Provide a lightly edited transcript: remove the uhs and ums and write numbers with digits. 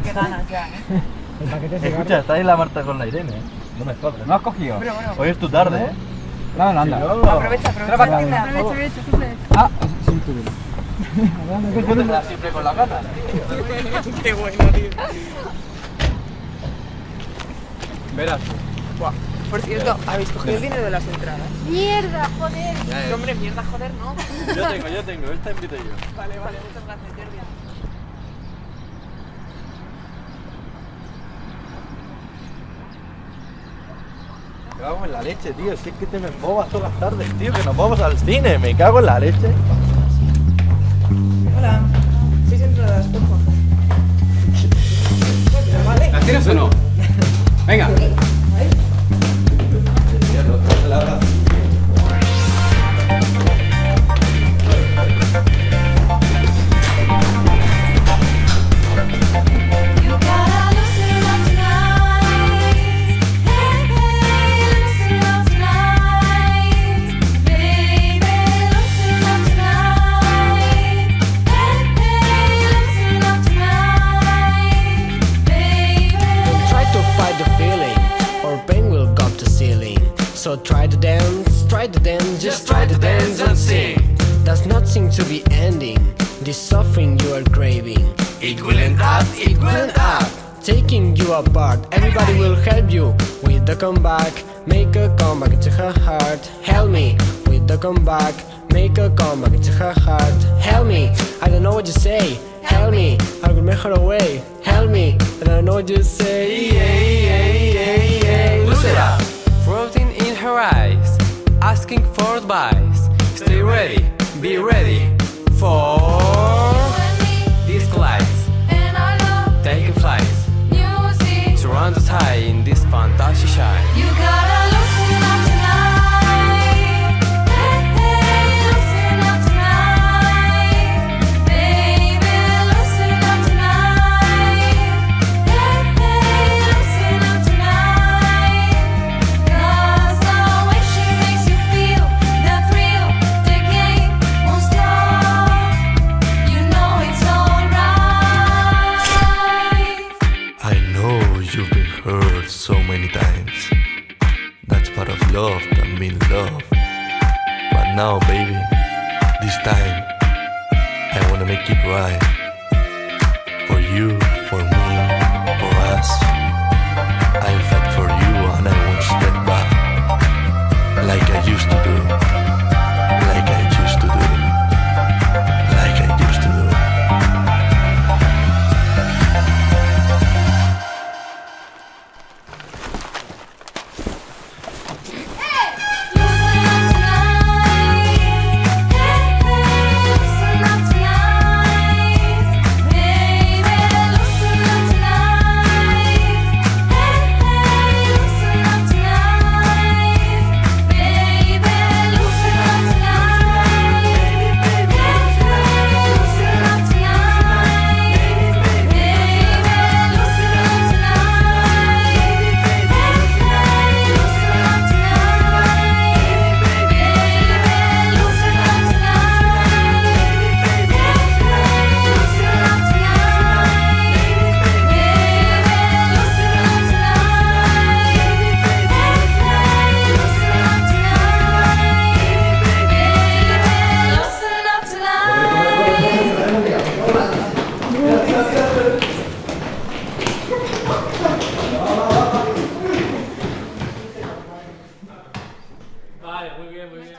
Qué ganas ya, El paquete de Escucha, está ahí la Marta con la Irene, No me jodas. ¿No has cogido? Pero bueno. Hoy es tu tarde, No, anda. Aprovecha. Aprovecha, tú puedes. Ah, sí, tú. ¿Cómo te das siempre con la gana? Qué bueno, tío. Verás. Buah. Por cierto, ¿habéis cogido el dinero de las entradas? ¡Mierda, joder! No, hombre, mierda, joder, no. Yo tengo, esta invito yo. Vale, muchas gracias, Jordi. Me cago en la leche, tío, si es que te me embobas todas las tardes, tío, que nos vamos al cine, me cago en la leche. Hola. 6 entradas, por favor. Vale. ¿Las tienes o no? Venga. So try to dance, just try to dance and sing. Does not seem to be ending, this suffering you are craving. It will end up, taking you apart. Everybody will help you with the comeback. Make a comeback into her heart. Help me with the comeback. Make a comeback into her heart. Help me, I don't know what you say. Help me, I will make her away. Help me, I don't know what you say. Lose it up. Floating in her eyes, asking for advice. Stay ready, be ready for these lights. Taking flights, surround us high in this fantasy shine. You gotta loosen up tonight. Hey, loosen up tonight. Baby, loosen up tonight. Hey, loosen up tonight. 'Cause the way she makes you feel, the thrill, the game won't stop. You know it's alright. I know you've been hurt so many times. That's part of love, that means love. But now, baby, this time I wanna make it right. For you, for me, for us. I'll fight for you and I won't step back. Like I used to do. Like I used to do. Like I used to do. Vale, muy bien, muy bien.